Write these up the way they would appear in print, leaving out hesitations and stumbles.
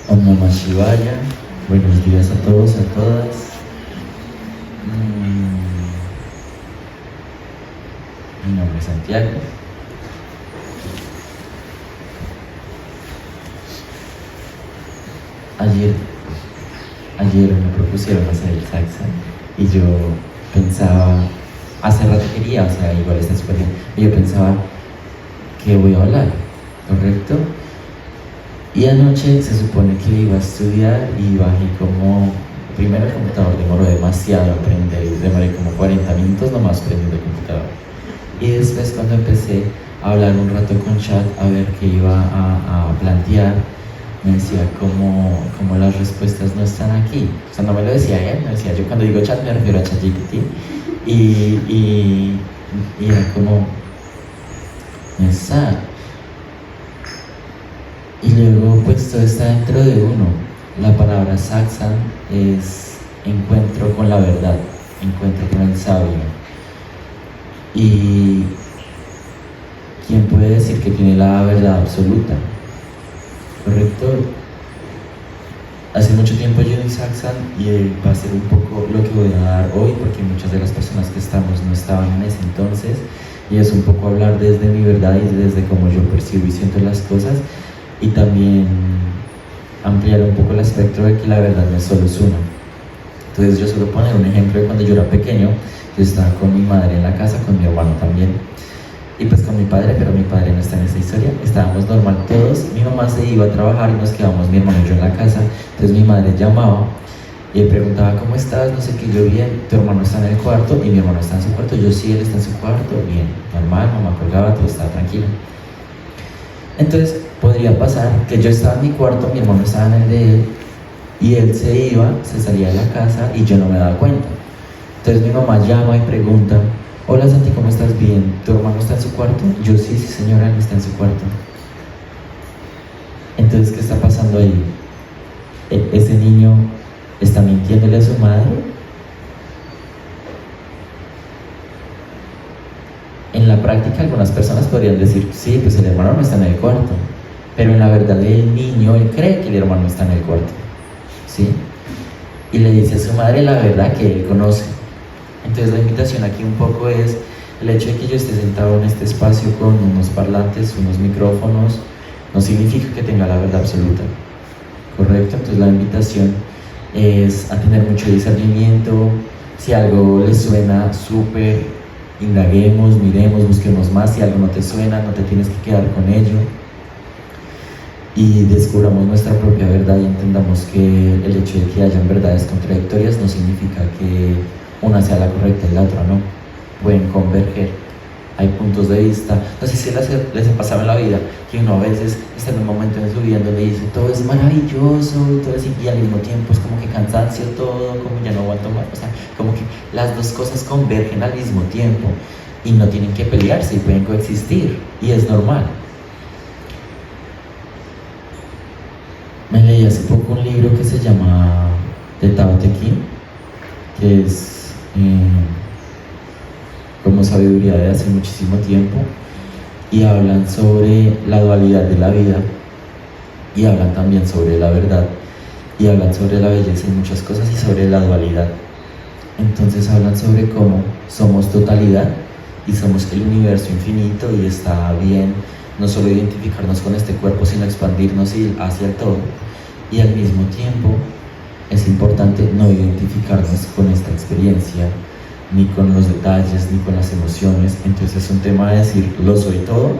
Om Namah Shivaya. Buenos días a todos, a todas. Mi nombre es Santiago. Ayer me propusieron hacer el satsang y yo pensaba, hace rato quería, igual está súper bien, y yo pensaba, ¿qué voy a hablar? ¿Correcto? Y anoche se supone que iba a estudiar y bajé primero el computador demoró demasiado en aprender, demoré como 40 minutos nomás prendiendo el computador. Y después cuando empecé a hablar un rato con chat a ver qué iba a plantear, me decía como las respuestas no están aquí. O sea, no me lo decía él, me decía yo, cuando digo chat me refiero a ChatGPT. Y era como, no está. Y luego pues todo está dentro de uno. La palabra satsang es encuentro con la verdad, encuentro con el sabio. Y ¿quién puede decir que tiene la verdad absoluta? ¿Correcto? Hace mucho tiempo yo di satsang y va a ser un poco lo que voy a dar hoy, porque muchas de las personas que estamos no estaban en ese entonces, y es un poco hablar desde mi verdad y desde cómo yo percibo y siento las cosas, y también ampliar un poco el espectro de que la verdad no solo es una. Entonces yo suelo poner un ejemplo de cuando yo era pequeño. Yo estaba con mi madre en la casa, con mi hermano también, y pues con mi padre, pero mi padre no está en esa historia. Estábamos normal todos, mi mamá se iba a trabajar y nos quedábamos mi hermano y yo en la casa. Entonces mi madre llamaba y le preguntaba, ¿cómo estás? No sé qué, yo bien, tu hermano está en el cuarto, y mi hermano está en su cuarto, yo sí, él está en su cuarto, bien, normal, mamá colgaba, todo estaba tranquilo. Entonces podría pasar que yo estaba en mi cuarto, mi hermano estaba en el de él, y él se iba, se salía de la casa y yo no me daba cuenta. Entonces mi mamá llama y pregunta, hola Santi, ¿cómo estás? Bien, ¿tu hermano está en su cuarto? Yo sí señora, él está en su cuarto. Entonces, ¿qué está pasando ahí? ¿Ese niño está mintiéndole a su madre? En la práctica algunas personas podrían decir, sí, pues el hermano no está en el cuarto, pero en la verdad el niño, él cree que el hermano está en el cuarto, ¿sí? Y le dice a su madre la verdad que él conoce. Entonces la invitación aquí un poco es el hecho de que yo esté sentado en este espacio con unos parlantes, unos micrófonos, no significa que tenga la verdad absoluta, ¿correcto? Entonces la invitación es a tener mucho discernimiento. Si algo les suena súper, indaguemos, miremos, busquemos más. Si algo no te suena, no te tienes que quedar con ello, y descubramos nuestra propia verdad y entendamos que el hecho de que hayan verdades contradictorias no significa que una sea la correcta y la otra no. Pueden converger, hay puntos de vista. No sé si les ha pasado en la vida que uno a veces está en un momento en su vida donde dice todo es maravilloso y todo es, y al mismo tiempo es como que cansancio todo, como ya no aguanto más. O sea, como que las dos cosas convergen al mismo tiempo y no tienen que pelearse y pueden coexistir, y es normal. Me leí hace poco un libro que se llama The Tao Te Ching, que es como sabiduría de hace muchísimo tiempo, y hablan sobre la dualidad de la vida, y hablan también sobre la verdad, y hablan sobre la belleza y muchas cosas, y sobre la dualidad. Entonces hablan sobre cómo somos totalidad y somos el universo infinito, y está bien no solo identificarnos con este cuerpo, sino expandirnos hacia el todo. Y al mismo tiempo es importante no identificarnos con esta experiencia, ni con los detalles, ni con las emociones. Entonces es un tema de decir, lo soy todo,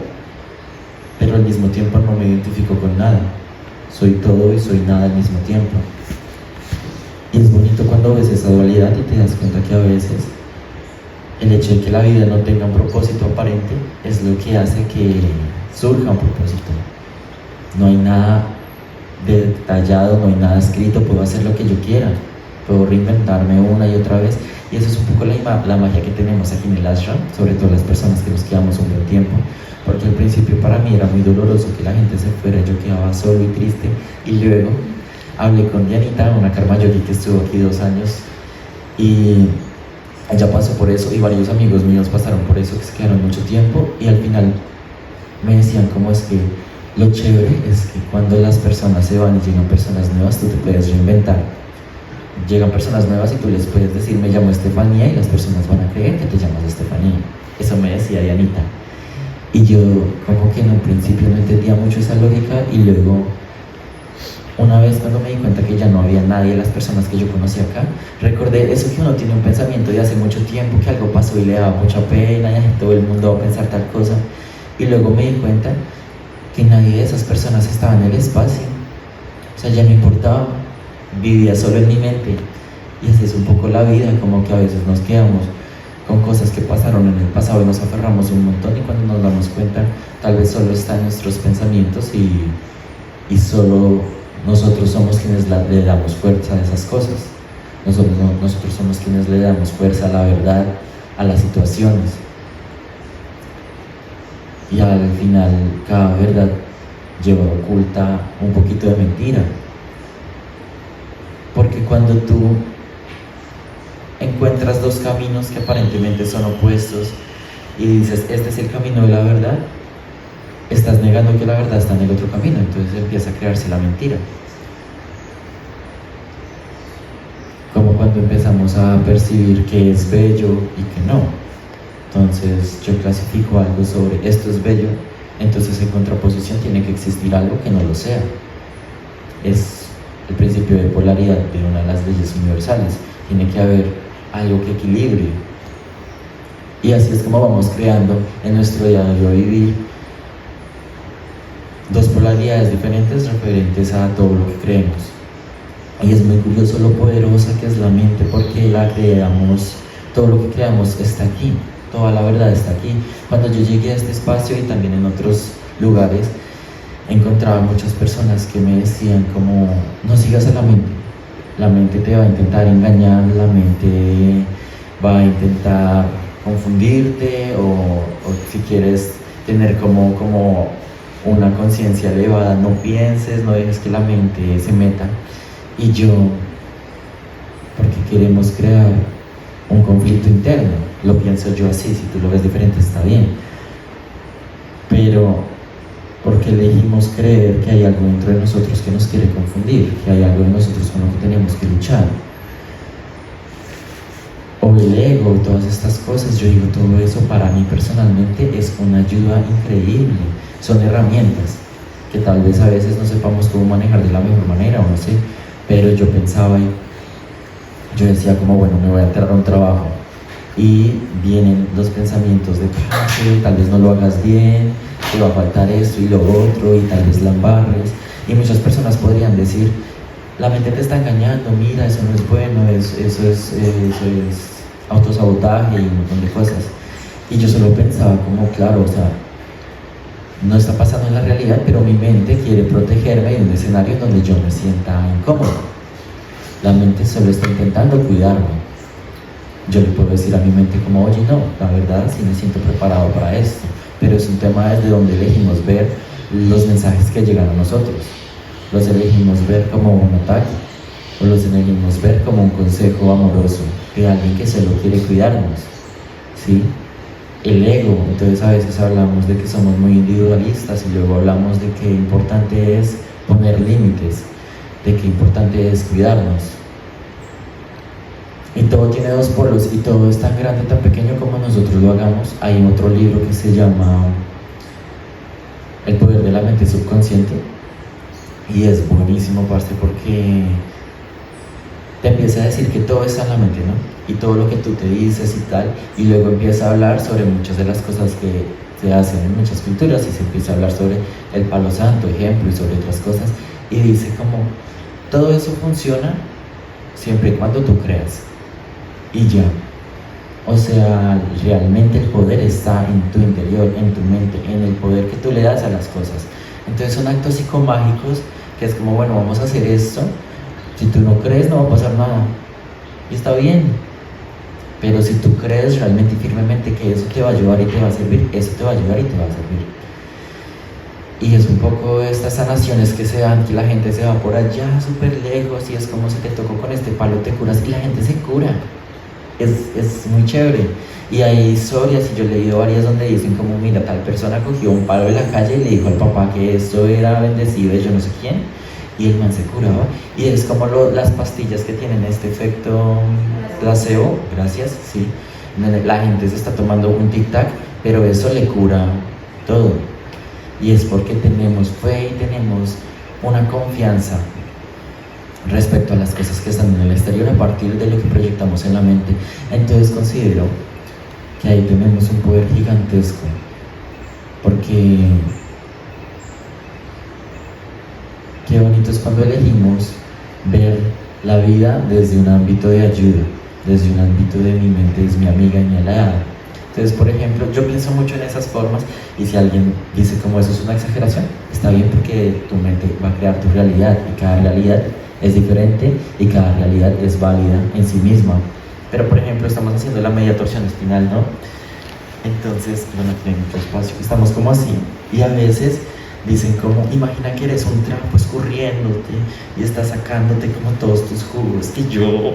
pero al mismo tiempo no me identifico con nada. Soy todo y soy nada al mismo tiempo. Y es bonito cuando ves esa dualidad y te das cuenta que a veces el hecho de que la vida no tenga un propósito aparente es lo que hace que surja un propósito. No hay nada detallado, no hay nada escrito, puedo hacer lo que yo quiera, puedo reinventarme una y otra vez, y eso es un poco la magia que tenemos aquí en el ashram, sobre todo las personas que nos quedamos un buen tiempo, porque al principio para mí era muy doloroso que la gente se fuera, yo quedaba solo y triste, y luego hablé con Dianita, una karma yogi que estuvo aquí 2 años, y ella pasó por eso, y varios amigos míos pasaron por eso, que se quedaron mucho tiempo, y al final me decían cómo es que lo chévere es que cuando las personas se van y llegan personas nuevas, tú te puedes reinventar. Llegan personas nuevas y tú les puedes decir, me llamo Estefanía, y las personas van a creer que te llamas Estefanía. Eso me decía Dianita. Y yo como que en un principio no entendía mucho esa lógica, y luego una vez cuando me di cuenta que ya no había nadie de las personas que yo conocía acá, recordé eso, que uno tiene un pensamiento de hace mucho tiempo, que algo pasó y le daba mucha pena, y todo el mundo va a pensar tal cosa. Y luego me di cuenta que nadie de esas personas estaba en el espacio. O sea, ya no importaba, vivía solo en mi mente. Y así es un poco la vida, como que a veces nos quedamos con cosas que pasaron en el pasado y nos aferramos un montón, y cuando nos damos cuenta, tal vez solo está en nuestros pensamientos, y solo nosotros somos quienes le damos fuerza a esas cosas. Nosotros somos quienes le damos fuerza a la verdad, a las situaciones. Y al final, cada verdad lleva oculta un poquito de mentira. Porque cuando tú encuentras dos caminos que aparentemente son opuestos y dices, este es el camino de la verdad, estás negando que la verdad está en el otro camino, entonces empieza a crearse la mentira. Como cuando empezamos a percibir que es bello y que no. Entonces yo clasifico algo sobre esto es bello, entonces en contraposición tiene que existir algo que no lo sea. Es el principio de polaridad de una de las leyes universales. Tiene que haber algo que equilibre. Y así es como vamos creando en nuestro diario vivir dos polaridades diferentes referentes a todo lo que creemos. Y es muy curioso lo poderosa que es la mente, porque la creamos, todo lo que creamos está aquí, toda la verdad está aquí. Cuando yo llegué a este espacio y también en otros lugares, encontraba muchas personas que me decían como, no sigas a la mente te va a intentar engañar, la mente va a intentar confundirte, o si quieres tener como una conciencia elevada, no pienses, no dejes que la mente se meta. Y yo, porque queremos crear un conflicto interno, lo pienso yo así, si tú lo ves diferente está bien, pero porque elegimos creer que hay algo dentro de nosotros que nos quiere confundir, que hay algo en nosotros con lo que tenemos que luchar, o el ego, todas estas cosas. Yo digo, todo eso para mí personalmente es una ayuda increíble, son herramientas que tal vez a veces no sepamos cómo manejar de la mejor manera, o no sé, pero yo pensaba y yo decía como, bueno, me voy a entrar a un trabajo, y vienen los pensamientos de que tal vez no lo hagas bien, te va a faltar esto y lo otro, y tal vez la embarres, y muchas personas podrían decir, la mente te está engañando, mira, eso no es bueno, eso es autosabotaje y un montón de cosas. Y yo solo pensaba como, claro, o sea, no está pasando en la realidad, pero mi mente quiere protegerme de un escenario donde yo me sienta incómodo. La mente solo está intentando cuidarme. Yo le puedo decir a mi mente como, oye, no, la verdad sí me siento preparado para esto, pero es un tema desde donde elegimos ver los mensajes que llegan a nosotros. Los elegimos ver como un ataque, o los elegimos ver como un consejo amoroso de alguien que solo quiere cuidarnos, ¿sí? El ego, entonces a veces hablamos de que somos muy individualistas, y luego hablamos de que importante es poner límites, de que importante es cuidarnos. Y todo tiene dos polos, y todo es tan grande, tan pequeño como nosotros lo hagamos. Hay otro libro que se llama El poder de la mente subconsciente, y es buenísimo, parce, porque te empieza a decir que todo está en la mente, ¿no? Y todo lo que tú te dices y tal, y luego empieza a hablar sobre muchas de las cosas que se hacen en muchas culturas, y se empieza a hablar sobre el palo santo, ejemplo, y sobre otras cosas, y dice como, todo eso funciona siempre y cuando tú creas, y ya. O sea, realmente el poder está en tu interior, en tu mente, en el poder que tú le das a las cosas. Entonces son actos psicomágicos que es como, bueno, vamos a hacer esto. Si tú no crees, no va a pasar nada. Y está bien. Pero si tú crees realmente y firmemente que eso te va a ayudar y te va a servir, eso te va a ayudar y te va a servir. Y es un poco estas sanaciones que se dan, que la gente se va por allá súper lejos, y es como si te tocó con este palo te curas, y la gente se cura. es muy chévere. Y hay historias, y yo he leído varias donde dicen como, mira, tal persona cogió un palo de la calle y le dijo al papá que esto era bendecido de yo no sé quién, y el man se curaba. Y es como las pastillas que tienen este efecto placebo, gracias, sí. La gente se está tomando un tic-tac, pero eso le cura todo. Y es porque tenemos fe y tenemos una confianza respecto a las cosas que están en el exterior a partir de lo que proyectamos en la mente. Entonces considero que ahí tenemos un poder gigantesco, porque qué bonito es cuando elegimos ver la vida desde un ámbito de ayuda, desde un ámbito de mi mente es mi amiga y mi aliada. Entonces, por ejemplo, yo pienso mucho en esas formas, y si alguien dice como eso es una exageración, está bien, porque tu mente va a crear tu realidad, y cada realidad es diferente y cada realidad es válida en sí misma. Pero, por ejemplo, estamos haciendo la media torsión espinal, ¿no? Entonces, bueno, tiene mucho espacio, estamos como así, y a veces dicen como, imagina que eres un trapo escurriéndote y estás sacándote como todos tus jugos, y yo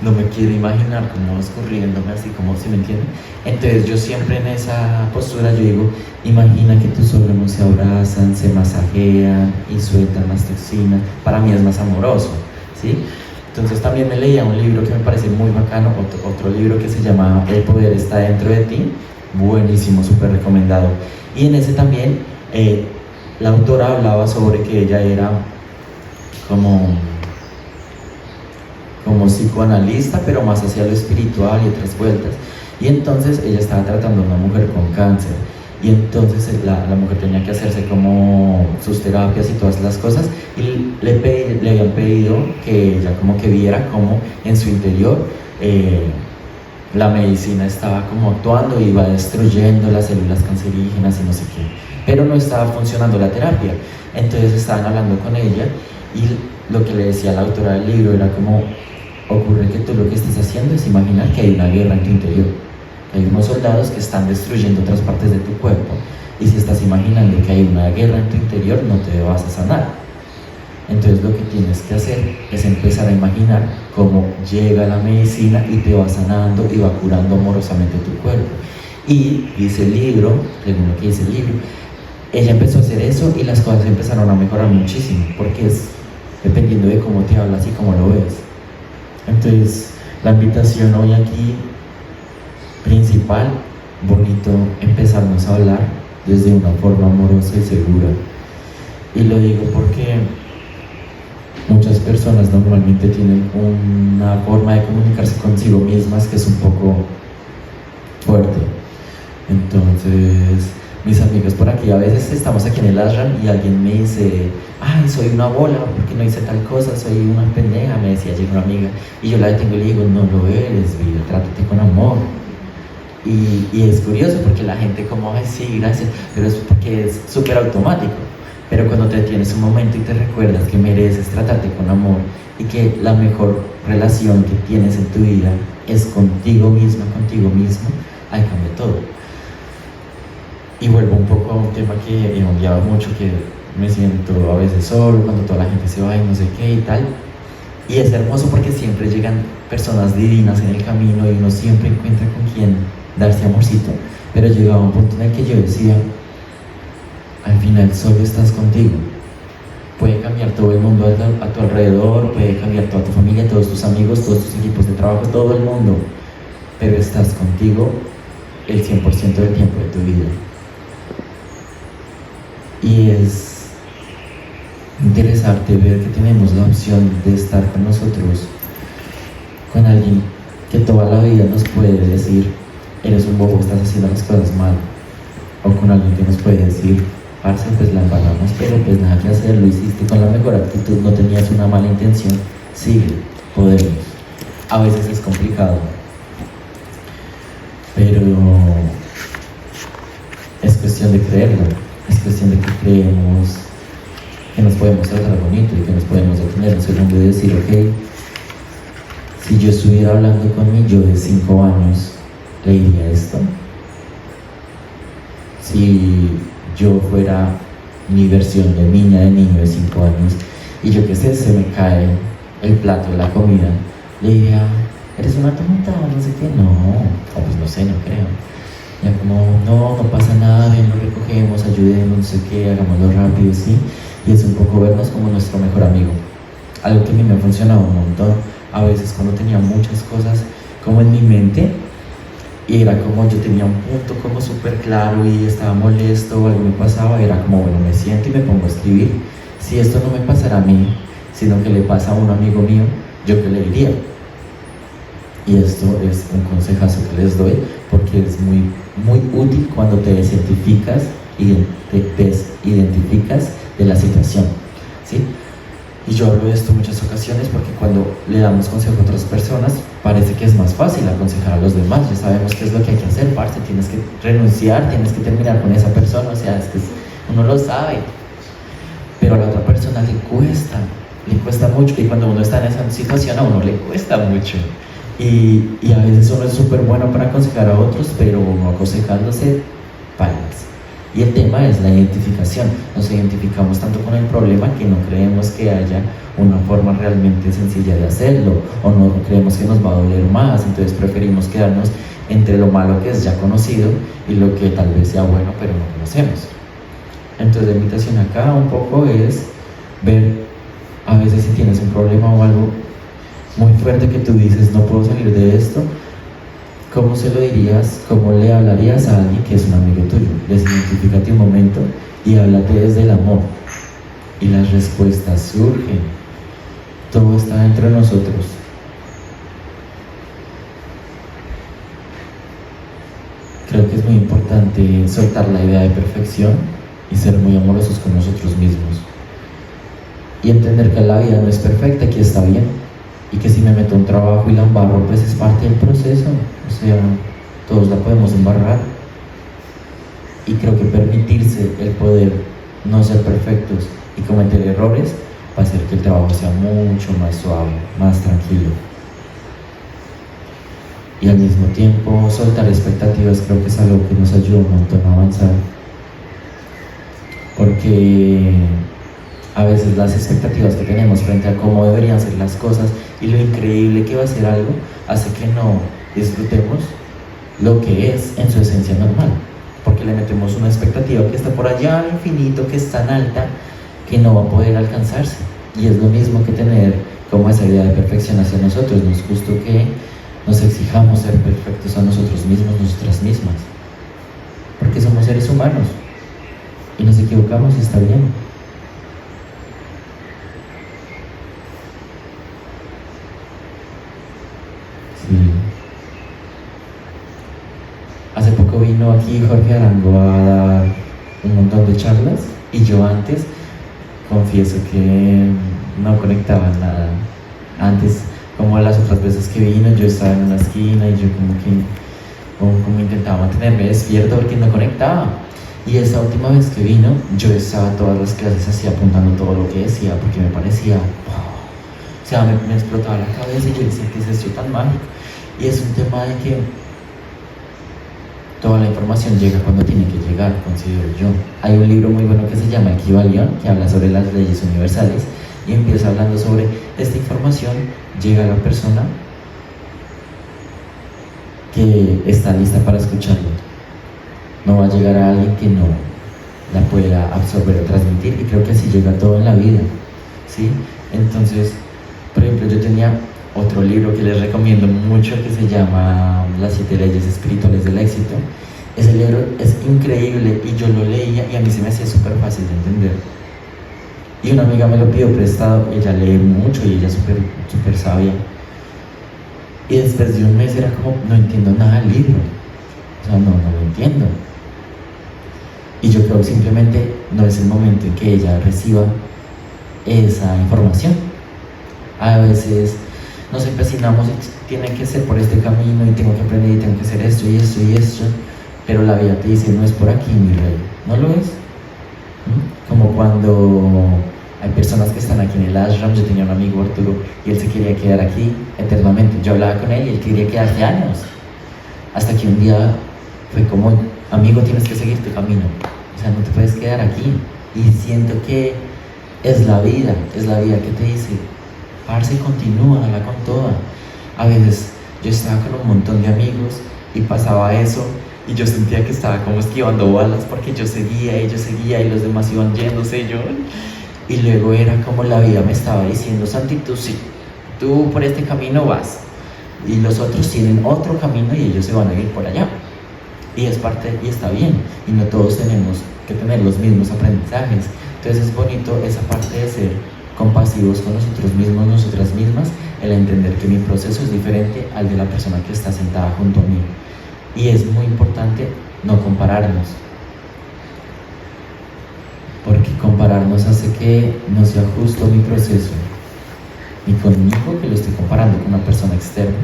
no me quiero imaginar como escurriéndome así, como, ¿si me entienden? Entonces yo siempre en esa postura yo digo, imagina que tus órganos se abrazan, se masajean y sueltan las toxinas. Para mí es más amoroso, ¿sí? Entonces también me leía un libro que me parece muy bacano, otro libro que se llama El poder está dentro de ti, buenísimo, súper recomendado. Y en ese también la autora hablaba sobre que ella era como psicoanalista, pero más hacia lo espiritual y otras vueltas. Y entonces ella estaba tratando a una mujer con cáncer, y entonces la mujer tenía que hacerse como sus terapias y todas las cosas, y le habían pedido que ella como que viera cómo en su interior la medicina estaba como actuando, iba destruyendo las células cancerígenas y no sé qué, pero no estaba funcionando la terapia. Entonces estaban hablando con ella, y lo que le decía la autora del libro era como, ocurre que tú lo que estás haciendo es imaginar que hay una guerra en tu interior, que hay unos soldados que están destruyendo otras partes de tu cuerpo, y si estás imaginando que hay una guerra en tu interior, no te vas a sanar. Entonces lo que tienes que hacer es empezar a imaginar cómo llega la medicina y te va sanando y va curando amorosamente tu cuerpo. Y dice el libro, según lo que dice el libro, ella empezó a hacer eso y las cosas empezaron a mejorar muchísimo, porque es dependiendo de cómo te hablas y cómo lo ves. Entonces, la invitación hoy aquí principal, bonito empezarnos a hablar desde una forma amorosa y segura. Y lo digo porque muchas personas normalmente tienen una forma de comunicarse consigo mismas que es un poco fuerte. Entonces, mis amigos por aquí, a veces estamos aquí en el ashram y alguien me dice, ay, soy una bola porque no hice tal cosa, soy una pendeja, me decía ayer una amiga, y yo la detengo y le digo, no lo eres, vida, trátate con amor. Y es curioso porque la gente como, ay, sí, gracias, pero es porque es súper automático. Pero cuando te detienes un momento y te recuerdas que mereces tratarte con amor, y que la mejor relación que tienes en tu vida es contigo misma, contigo mismo, ahí cambia todo. Y vuelvo un poco a un tema que he odiado mucho, que me siento a veces solo cuando toda la gente se va y no sé qué y tal. Y es hermoso porque siempre llegan personas divinas en el camino y uno siempre encuentra con quien darse amorcito. Pero llegaba un punto en el que yo decía, al final solo estás contigo. Puede cambiar todo el mundo a tu alrededor, puede cambiar toda tu familia, todos tus amigos, todos tus equipos de trabajo, todo el mundo, pero estás contigo el 100% del tiempo de tu vida. Y es interesante ver que tenemos la opción de estar con nosotros, con alguien que toda la vida nos puede decir, eres un bobo, estás haciendo las cosas mal, o con alguien que nos puede decir, parce, pues la embarramos, pero pues nada que hacer, lo hiciste con la mejor actitud, no tenías una mala intención, sigue, podemos. A veces es complicado, pero es cuestión de creerlo. Es cuestión de que creemos que nos podemos tratar bonito y que nos podemos detener un segundo y decir, ok, si yo estuviera hablando con mi yo de 5 años, le diría esto. Si yo fuera mi versión de niña, de niño de 5 años, y yo qué sé, se me cae el plato de la comida, le diría, eres una tonta, no sé qué, no, o pues no sé, no creo. Ya como, no, no pasa nada, ven, lo recogemos, ayudemos, no sé qué, hagámoslo rápido, ¿sí? Y es un poco vernos como nuestro mejor amigo. Algo que a mí me ha funcionado un montón, a veces cuando tenía muchas cosas como en mi mente, y era como yo tenía un punto como súper claro y estaba molesto o algo me pasaba, era como, bueno, me siento y me pongo a escribir. Si esto no me pasara a mí, sino que le pasa a un amigo mío, ¿yo qué le diría? Y esto es un consejazo que les doy porque es muy, muy útil cuando te desidentificas y te desidentificas de la situación, ¿sí? Y yo hablo de esto en muchas ocasiones porque cuando le damos consejo a otras personas, parece que es más fácil aconsejar a los demás. Ya sabemos qué es lo que hay que hacer, parce, tienes que renunciar, tienes que terminar con esa persona, o sea, es que uno lo sabe, pero a la otra persona le cuesta mucho, y cuando uno está en esa situación a uno le cuesta mucho. Y a veces uno es súper bueno para aconsejar a otros, pero uno aconsejándose, palas. Y el tema es la identificación. Nos identificamos tanto con el problema que no creemos que haya una forma realmente sencilla de hacerlo, o no creemos que nos va a doler más, entonces preferimos quedarnos entre lo malo que es ya conocido y lo que tal vez sea bueno pero no conocemos. Entonces la invitación acá un poco es ver a veces si tienes un problema o algo muy fuerte que tú dices, no puedo salir de esto, ¿cómo se lo dirías? ¿Cómo le hablarías a alguien que es un amigo tuyo? Desidentificate un momento y háblate desde el amor. Y las respuestas surgen. Todo está dentro de nosotros. Creo que es muy importante soltar la idea de perfección y ser muy amorosos con nosotros mismos. Y entender que la vida no es perfecta, que está bien. Y que si me meto un trabajo y la embarro, pues es parte del proceso. O sea, todos la podemos embarrar. Y creo que permitirse el poder no ser perfectos y cometer errores va a hacer que el trabajo sea mucho más suave, más tranquilo. Y al mismo tiempo soltar expectativas creo que es algo que nos ayuda un montón a avanzar. Porque a veces las expectativas que tenemos frente a cómo deberían ser las cosas y lo increíble que va a ser algo, hace que no disfrutemos lo que es en su esencia normal, porque le metemos una expectativa que está por allá al infinito, que es tan alta, que no va a poder alcanzarse. Y es lo mismo que tener como esa idea de perfección hacia nosotros. No es justo que nos exijamos ser perfectos a nosotros mismos, nosotras mismas, porque somos seres humanos y nos equivocamos y está bien. Sí. Hace poco vino aquí Jorge Arango a dar un montón de charlas y yo antes confieso que no conectaba nada. Antes, como las otras veces que vino, yo estaba en una esquina y yo como intentaba mantenerme despierto porque no conectaba. Y esa última vez que vino, yo estaba todas las clases así apuntando todo lo que decía porque me parecía, wow. O sea, me explotaba la cabeza y yo decía, ¿qué es esto tan mágico? Y es un tema de que toda la información llega cuando tiene que llegar, considero yo. Hay un libro muy bueno que se llama Equivalión, que habla sobre las leyes universales y empieza hablando sobre esta información, llega a la persona que está lista para escucharlo. No va a llegar a alguien que no la pueda absorber o transmitir, y creo que así llega todo en la vida, ¿sí? Entonces, por ejemplo, yo tenía otro libro que les recomiendo mucho que se llama Las 7 leyes espirituales del éxito. Ese libro es increíble y yo lo leía y a mí se me hacía súper fácil de entender. Y una amiga me lo pidió prestado, ella lee mucho y ella es súper sabia. Y después de un mes era como, no entiendo nada del libro. O sea, no lo entiendo. Y yo creo que simplemente no es el momento en que ella reciba esa información. A veces nos empecinamos y tiene que ser por este camino y tengo que aprender y tengo que hacer esto y esto y esto, pero la vida te dice, no es por aquí, mi rey, no lo es. Como cuando hay personas que están aquí en el ashram. Yo tenía un amigo, Arturo, y él se quería quedar aquí eternamente. Yo hablaba con él y él quería quedarse años, hasta que un día fue como, amigo, tienes que seguir tu camino, o sea, no te puedes quedar aquí. Y siento que es la vida que te dice, parce, continúa, dala con toda. A veces yo estaba con un montón de amigos y pasaba eso y yo sentía que estaba como esquivando balas porque yo seguía y los demás iban yéndose y yo... Y luego era como la vida me estaba diciendo, Santi, tú sí, tú por este camino vas y los otros tienen otro camino y ellos se van a ir por allá. Y es parte, y está bien, y no todos tenemos que tener los mismos aprendizajes. Entonces es bonito esa parte de ser compasivos con nosotros mismos, nosotras mismas, el entender que mi proceso es diferente al de la persona que está sentada junto a mí. Y es muy importante no compararnos, porque compararnos hace que no sea justo mi proceso, ni conmigo, que lo estoy comparando con una persona externa,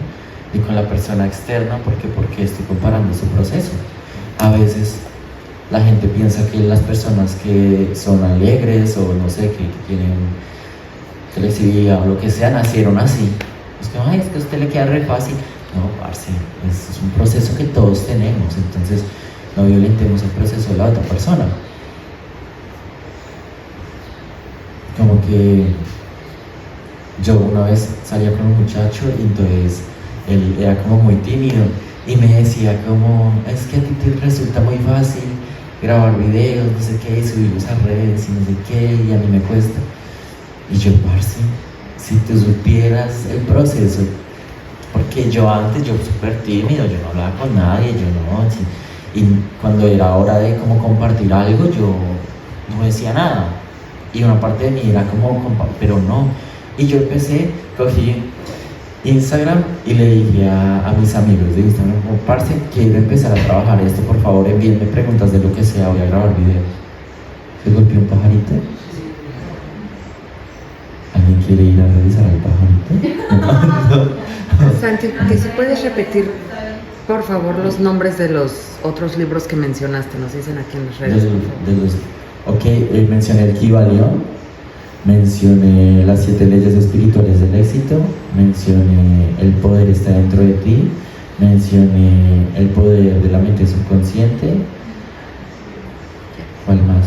ni con la persona externa, porque estoy comparando su proceso. A veces la gente piensa que las personas que son alegres o no sé, que tienen flexibilidad o lo que sea, nacieron así. Es que, ay, es que a usted le queda re fácil. No, parce, es un proceso que todos tenemos, entonces no violentemos el proceso de la otra persona. Como que yo una vez salía con un muchacho y entonces él era como muy tímido y me decía como, es que a ti te resulta muy fácil grabar videos, no sé qué, y subirlos a redes y no sé qué, y a mí me cuesta. Y yo, parce, si tú supieras el proceso, porque yo antes, yo súper tímido, yo no hablaba con nadie, yo no, sí, y cuando era hora de como compartir algo, yo no decía nada. Y una parte de mí era como, pero no. Y yo cogí Instagram y le dije a mis amigos de Instagram, como, parce, quiero empezar a trabajar esto, por favor, envíenme preguntas de lo que sea, voy a grabar videos. ¿Se golpeó un pajarito? ¿Alguien quiere ir a revisar al pajarito? No. Santi, ¿que si puedes repetir, por favor, los nombres de los otros libros que mencionaste? Nos dicen aquí en las redes, por favor. Ok, mencioné el Kybalión, mencioné las 7 leyes espirituales del éxito, mencioné el poder está dentro de ti, mencioné el poder de la mente subconsciente. ¿Cuál más?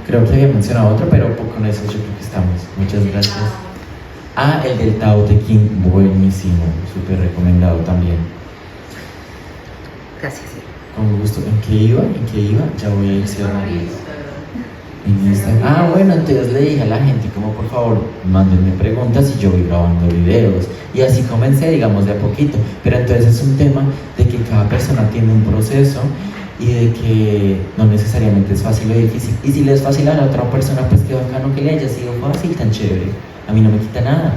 Creo que había mencionado otro, pero con eso yo creo que estamos. Muchas gracias. Ah, el del Tao Te Ching, buenísimo, súper recomendado también. Casi sí. Con gusto. ¿En qué iba? Ya voy a ir cerrando. En Instagram. Ah, bueno, entonces le dije a la gente como por favor mándenme preguntas y yo voy grabando videos y así comencé, digamos, de a poquito, pero entonces es un tema de que cada persona tiene un proceso y de que no necesariamente es fácil o difícil, y si le es fácil a la otra persona, pues qué bacano que le haya sido fácil, tan chévere, a mí no me quita nada.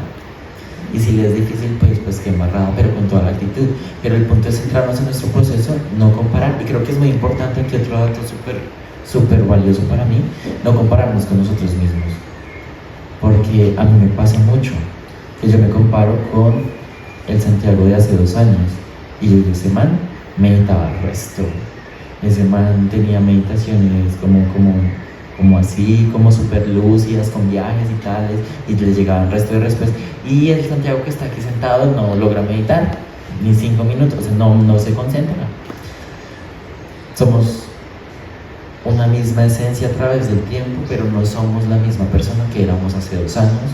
Y si le es difícil, pues qué embarrada, pero con toda la actitud. Pero el punto es centrarnos en nuestro proceso, no comparar, y creo que es muy importante, que otro dato súper valioso para mí, no compararnos con nosotros mismos, porque a mí me pasa mucho que yo me comparo con el Santiago de hace 2 años y yo digo, ese man meditaba el resto, ese man tenía meditaciones como así, como súper lúcidas, con viajes y tales, y le llegaban resto de respuestas, y el Santiago que está aquí sentado no logra meditar ni 5 minutos, no se concentra. Somos una misma esencia a través del tiempo, pero no somos la misma persona que éramos hace 2 años,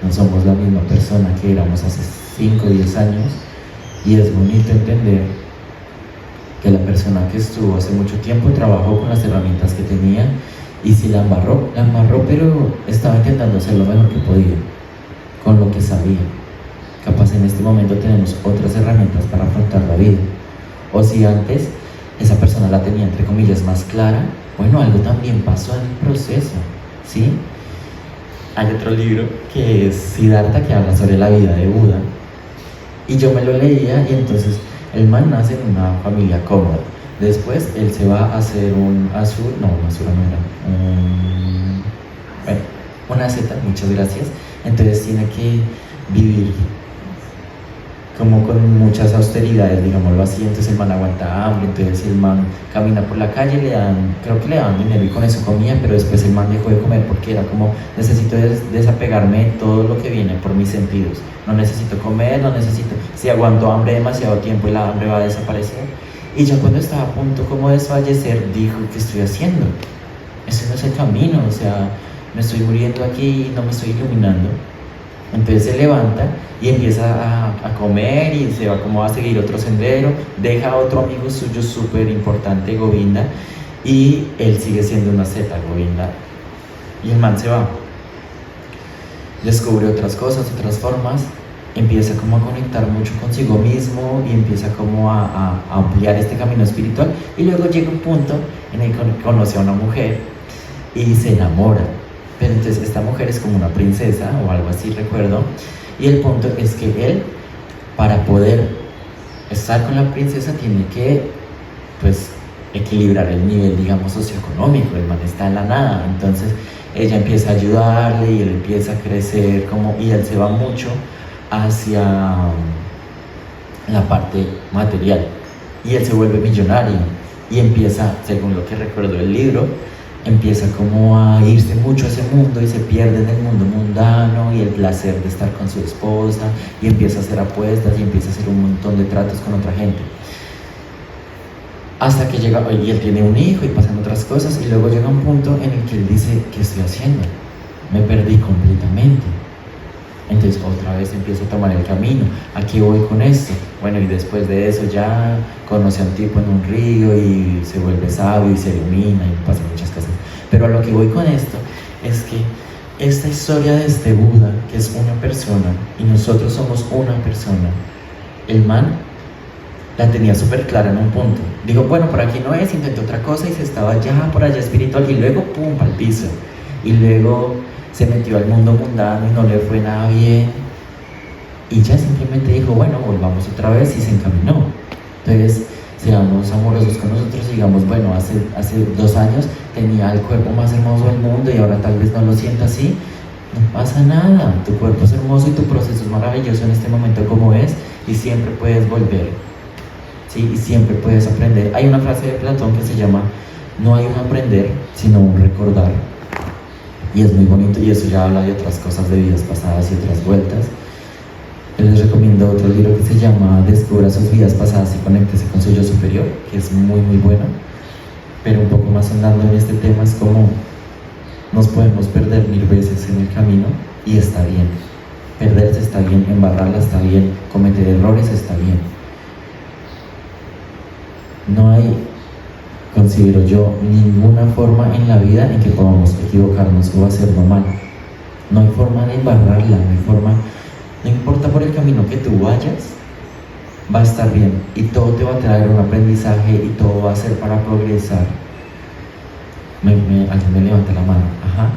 no somos la misma persona que éramos hace 5 o 10 años, y es bonito entender que la persona que estuvo hace mucho tiempo trabajó con las herramientas que tenía, y si la embarró, pero estaba intentando hacer lo mejor que podía, con lo que sabía. Capaz en este momento tenemos otras herramientas para afrontar la vida, o si antes esa persona la tenía entre comillas más clara, bueno, algo también pasó en el proceso, ¿sí? Hay otro libro que es Siddhartha, que habla sobre la vida de Buda, y yo me lo leía, y entonces el man nace en una familia cómoda. Después él se va a hacer un asura, no era, una asceta, muchas gracias. Entonces tiene que vivir como con muchas austeridades, digámoslo así. Entonces el man aguanta hambre, entonces el man camina por la calle, creo que le dan dinero y con eso comía, pero después el man dejó de comer porque era como, necesito desapegarme de todo lo que viene por mis sentidos, no necesito comer, si aguanto hambre demasiado tiempo el hambre va a desaparecer. Y ya cuando estaba a punto como de desfallecer, dijo, ¿qué estoy haciendo? Ese no es el camino, o sea, me estoy muriendo aquí y no me estoy iluminando. Entonces se levanta y empieza a comer y se va como a seguir otro sendero, deja a otro amigo suyo súper importante, Govinda, y él sigue siendo una zeta, Govinda, y el man se va. Descubre otras cosas, otras formas, empieza como a conectar mucho consigo mismo y empieza como a ampliar este camino espiritual, y luego llega un punto en el que conoce a una mujer y se enamora. Pero entonces esta mujer es como una princesa o algo así, recuerdo, y el punto es que él, para poder estar con la princesa, tiene que, pues, equilibrar el nivel, digamos, socioeconómico. El man está en la nada, entonces ella empieza a ayudarle y él empieza a crecer y él se va mucho hacia la parte material y él se vuelve millonario y empieza, según lo que recuerdo del libro, empieza como a irse mucho a ese mundo y se pierde en el mundo mundano y el placer de estar con su esposa, y empieza a hacer apuestas y empieza a hacer un montón de tratos con otra gente, hasta que llega, y él tiene un hijo y pasan otras cosas, y luego llega un punto en el que él dice: ¿qué estoy haciendo? Me perdí completamente. Entonces otra vez empieza a tomar el camino. ¿A qué voy con esto? Bueno, y después de eso ya conoce a un tipo en un río y se vuelve sabio y se ilumina y pasan muchas cosas. Pero a lo que voy con esto es que esta historia de este Buda, que es una persona y nosotros somos una persona, el man la tenía súper clara en un punto. Digo, bueno, por aquí no es, intentó otra cosa y se estaba ya por allá espiritual, y luego pum, al piso. Y luego se metió al mundo mundano y no le fue nada bien, y ya simplemente dijo: bueno, volvamos otra vez, y se encaminó. Entonces seamos amorosos con nosotros y digamos: bueno, hace 2 años tenía el cuerpo más hermoso del mundo y ahora tal vez no lo sienta así. No pasa nada, tu cuerpo es hermoso y tu proceso es maravilloso en este momento como es, y siempre puedes volver, ¿sí? Y siempre puedes aprender. Hay una frase de Platón que se llama: no hay un aprender, sino un recordar. Y es muy bonito, y eso ya habla de otras cosas, de vidas pasadas y otras vueltas. Les recomiendo otro libro que se llama Descubra sus vidas pasadas y conéctese con su yo superior, que es muy muy bueno. Pero un poco más andando en este tema, es como nos podemos perder 1000 veces en el camino, y está bien. Perderse está bien, embarrarla está bien, cometer errores está bien. No hay, considero yo, ninguna forma en la vida en que podamos equivocarnos o hacerlo mal. No hay forma de embarrarla, no hay forma. No importa por el camino que tú vayas, va a estar bien, y todo te va a traer un aprendizaje y todo va a ser para progresar. Alguien me levanta la mano. Ajá.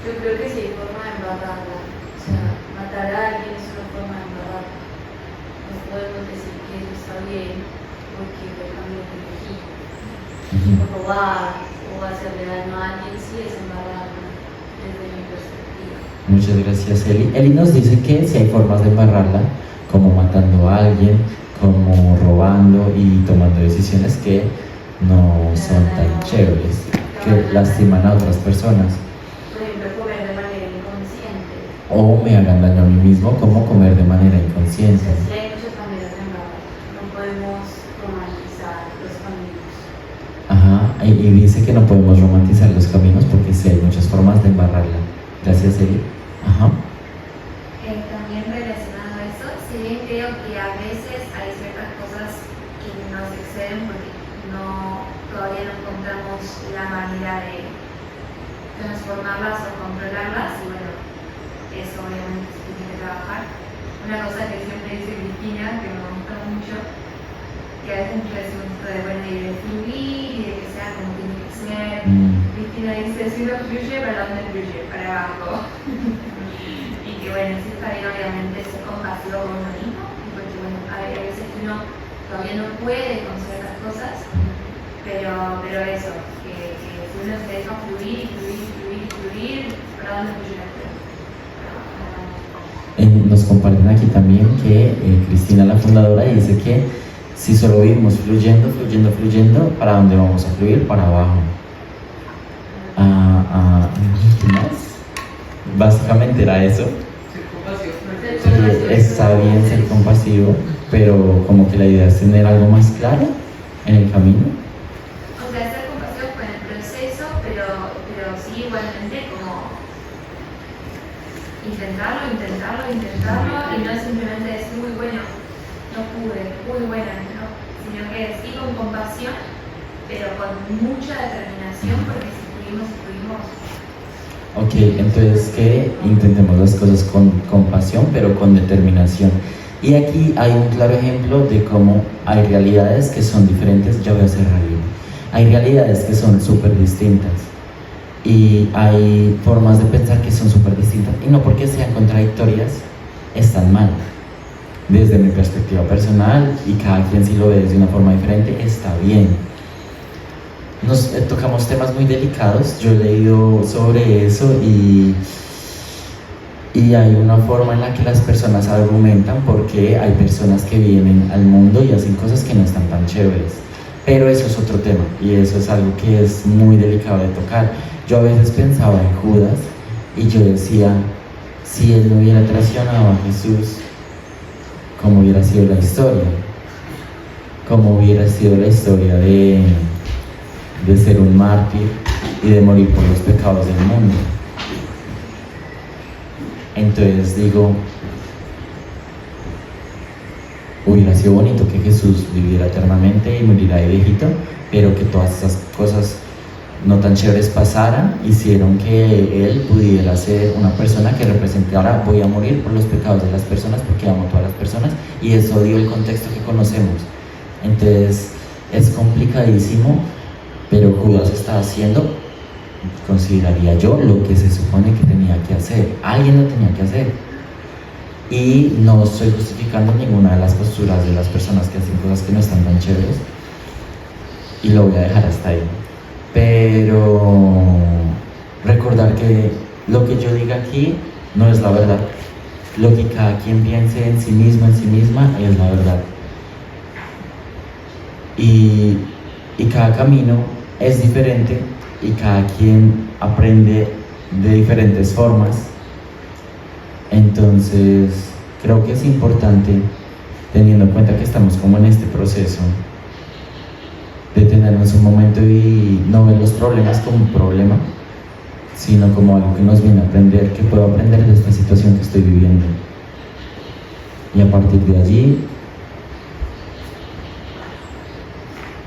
Yo creo que sí hay forma de embarrarla. O sea, matar a alguien es una forma de embarrarla. No podemos decir que eso está bien porque fue el camino que elegí. O robar o hacerle daño a alguien sí es embarrarla, desde mi perspectiva. Muchas gracias, Eli. Eli nos dice que si hay formas de embarrarla, como matando a alguien, como robando y tomando decisiones que no son tan chéveres, que lastiman a otras personas. Por ejemplo, comer de manera inconsciente. O me hagan daño a mí mismo, como comer de manera inconsciente. Sí, hay muchas maneras de embarrar. No podemos romantizar los caminos. Ajá, y dice que no podemos romantizar los caminos porque sí hay muchas formas de embarrarla. Gracias, Eli. Ajá. También relacionado a eso, si bien creo que a veces hay ciertas cosas que nos exceden porque todavía no encontramos la manera de transformarlas o controlarlas, y bueno, eso obviamente se tiene que trabajar. Una cosa que siempre dice Cristina, que me gusta mucho, que a veces muchas veces esto de, bueno, y de fluir y de que sea como tiene que ser. Cristina dice: si no fluye, ¿para dónde fluye? Para abajo. Y que bueno, sí está bien obviamente ser compasivo con uno mismo, porque bueno, hay veces que uno todavía no puede con ciertas cosas, pero eso, que si uno se deja fluir, ¿para dónde fluye la vida? Nos comparten aquí también que Cristina, la fundadora, dice que si solo vivimos fluyendo, ¿para dónde vamos a fluir? Para abajo. ¿Qué más? Básicamente era eso. Está bien ser compasivo, pero como que la idea es tener algo más claro en el camino. O sea, ser compasivo con el proceso, pero sí igualmente como intentarlo, y no es simplemente decir, muy bueno, no pude, muy buena, ¿no? Sino que sí con compasión, pero con mucha determinación, porque si pudimos. Ok, entonces que intentemos las cosas con compasión, pero con determinación. Y aquí hay un claro ejemplo de cómo hay realidades que son diferentes. Ya voy a cerrar ahí. Hay realidades que son súper distintas. Y hay formas de pensar que son súper distintas. Y no porque sean contradictorias, están mal. Desde mi perspectiva personal, y cada quien si lo ve de una forma diferente, está bien. Nos tocamos temas muy delicados. Yo he leído sobre eso y hay una forma en la que las personas argumentan porque hay personas que vienen al mundo y hacen cosas que no están tan chéveres. Pero eso es otro tema y eso es algo que es muy delicado de tocar. Yo a veces pensaba en Judas y yo decía, si él no hubiera traicionado a Jesús, ¿cómo hubiera sido la historia? ¿Cómo hubiera sido la historia de ser un mártir y de morir por los pecados del mundo? Entonces digo, hubiera sido bonito que Jesús viviera eternamente y muriera de viejito, pero que todas esas cosas no tan chéveres pasaran, hicieron que él pudiera ser una persona que representara, voy a morir por los pecados de las personas porque amo a todas las personas, y eso dio el contexto que conocemos. Entonces es complicadísimo, pero Judas está haciendo, consideraría yo, lo que se supone que tenía que hacer. Alguien lo tenía que hacer. Y no estoy justificando ninguna de las posturas de las personas que hacen cosas que no están tan chéveres, y lo voy a dejar hasta ahí. Pero recordar que lo que yo diga aquí no es la verdad. Lo que cada quien piense en sí mismo, en sí misma, es la verdad. Y cada camino es diferente y cada quien aprende de diferentes formas. Entonces creo que es importante, teniendo en cuenta que estamos como en este proceso, detenernos un momento y no ver los problemas como un problema, sino como algo que nos viene a aprender, que puedo aprender de esta situación que estoy viviendo. Y a partir de allí,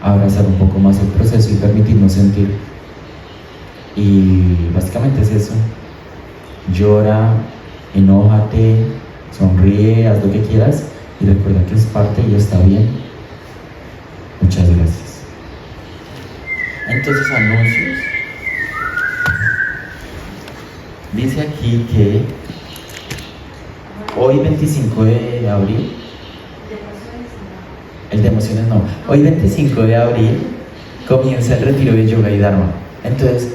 abrazar un poco más el proceso y permitirnos sentir. Y básicamente es eso. Llora, enójate, sonríe, haz lo que quieras y recuerda que es parte y está bien. Muchas gracias. Entonces, anuncios. Dice aquí que hoy 25 de abril, el de emociones no, hoy 25 de abril comienza el retiro de yoga y dharma. Entonces,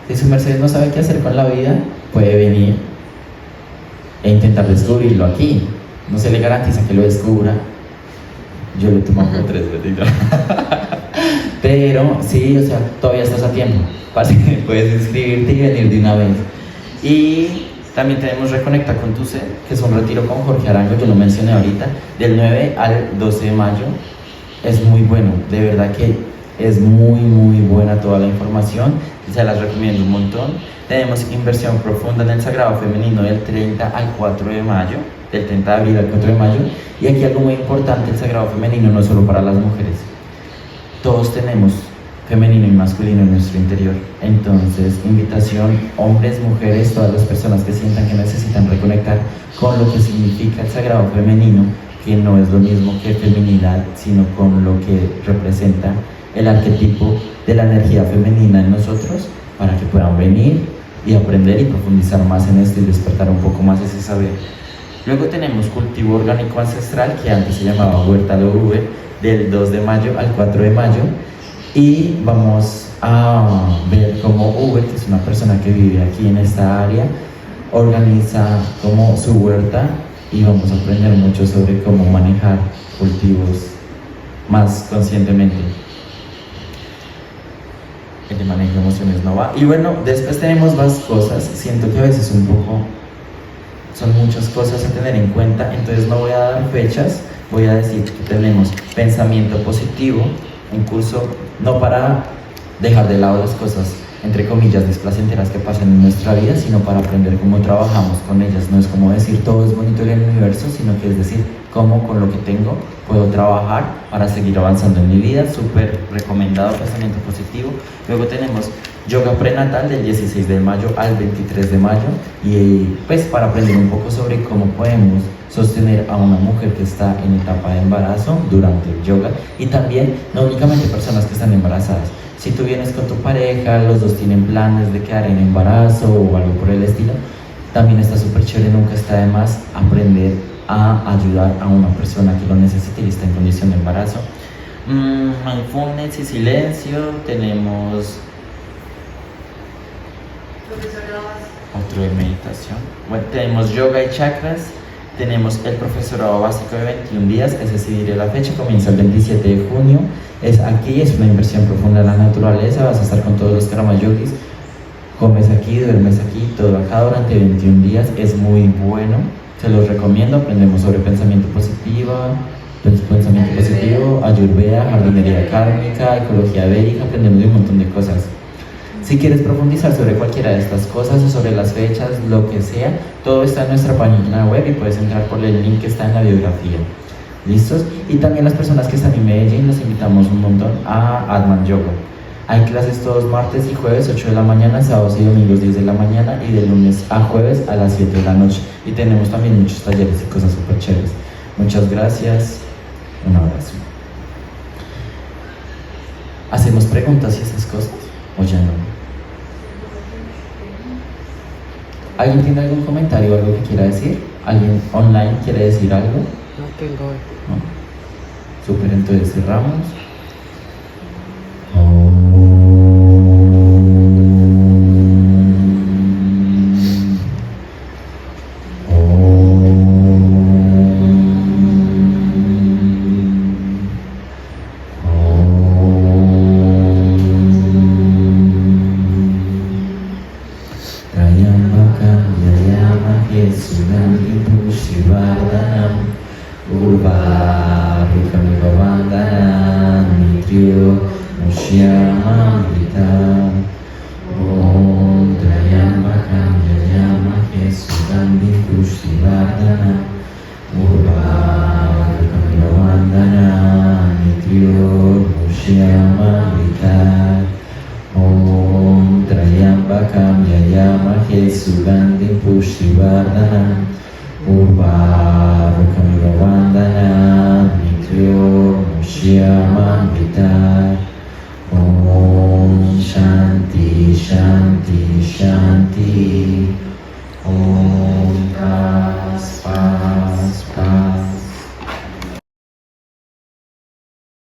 si su merced no sabe qué hacer con la vida, puede venir e intentar descubrirlo aquí. No se le garantiza que lo descubra. Yo lo tomo como 3 veces. Pero sí, o sea, todavía estás a tiempo. Puedes inscribirte y venir de una vez. Y también tenemos Reconecta con tu Ser, que es un retiro con Jorge Arango, yo lo mencioné ahorita, del 9 al 12 de mayo. Es muy bueno, de verdad que es muy, muy buena toda la información. Se las recomiendo un montón. Tenemos Inversión Profunda en el Sagrado Femenino del 30 al 4 de mayo, del 30 de abril al 4 de mayo. Y aquí algo muy importante, el Sagrado Femenino no es solo para las mujeres. Todos tenemos femenino y masculino en nuestro interior. Entonces, invitación, hombres, mujeres, todas las personas que sientan que necesitan reconectar con lo que significa el Sagrado Femenino, que no es lo mismo que feminidad, sino con lo que representa el arquetipo de la energía femenina en nosotros, para que puedan venir y aprender y profundizar más en esto y despertar un poco más ese saber. Luego tenemos Cultivo Orgánico Ancestral, que antes se llamaba Huerta Love, del 2 de mayo al 4 de mayo, y vamos a ver cómo Uve, que es una persona que vive aquí en esta área, organiza como su huerta, y vamos a aprender mucho sobre cómo manejar cultivos más conscientemente. El de manejo de emociones no va. Y bueno, después tenemos más cosas. Siento que a veces un poco son muchas cosas a tener en cuenta, entonces no voy a dar fechas. Voy a decir que tenemos Pensamiento Positivo, un curso no para dejar de lado las cosas entre comillas, displacenteras que pasan en nuestra vida, sino para aprender cómo trabajamos con ellas. No es como decir todo es bonito en el universo, sino que es decir cómo con lo que tengo puedo trabajar para seguir avanzando en mi vida. Súper recomendado, pensamiento positivo. Luego tenemos yoga prenatal del 16 de mayo al 23 de mayo y pues para aprender un poco sobre cómo podemos sostener a una mujer que está en etapa de embarazo durante el yoga, y también no únicamente personas que están embarazadas. Si tú vienes con tu pareja, los dos tienen planes de quedar en embarazo o algo por el estilo, también está súper chévere, nunca está de más aprender a ayudar a una persona que lo necesite y está en condición de embarazo. Mindfulness y silencio, tenemos otro de meditación. Bueno, tenemos yoga y chakras, tenemos el profesorado básico de 21 días, ese sí diré la fecha, comienza el 27 de junio, es aquí, es una inversión profunda en la naturaleza, vas a estar con todos los karma yogis, comes aquí, duermes aquí, todo acá durante 21 días, es muy bueno, se los recomiendo. Aprendemos sobre pensamiento positivo, ayurveda, jardinería kármica, ecología védica, aprendemos de un montón de cosas. Si quieres profundizar sobre cualquiera de estas cosas o sobre las fechas, lo que sea, todo está en nuestra página web y puedes entrar por el link que está en la biografía. ¿Listos? Y también las personas que están en Medellín, los invitamos un montón a Atman Yoga. Hay clases todos martes y jueves, 8 de la mañana, sábados y domingos 10 de la mañana y de lunes a jueves a las 7 de la noche. Y tenemos también muchos talleres y cosas súper chéveres. Muchas gracias. Un abrazo. ¿Hacemos preguntas y esas cosas? ¿O ya no? ¿Alguien tiene algún comentario o algo que quiera decir? ¿Alguien online quiere decir algo? No tengo. ¿No? Súper, entonces cerramos. Sugandhi Pushtivardhanam Urvarukamiva Vandana Nityo Mushyamamrita. Om Shanti Shanti Shanti.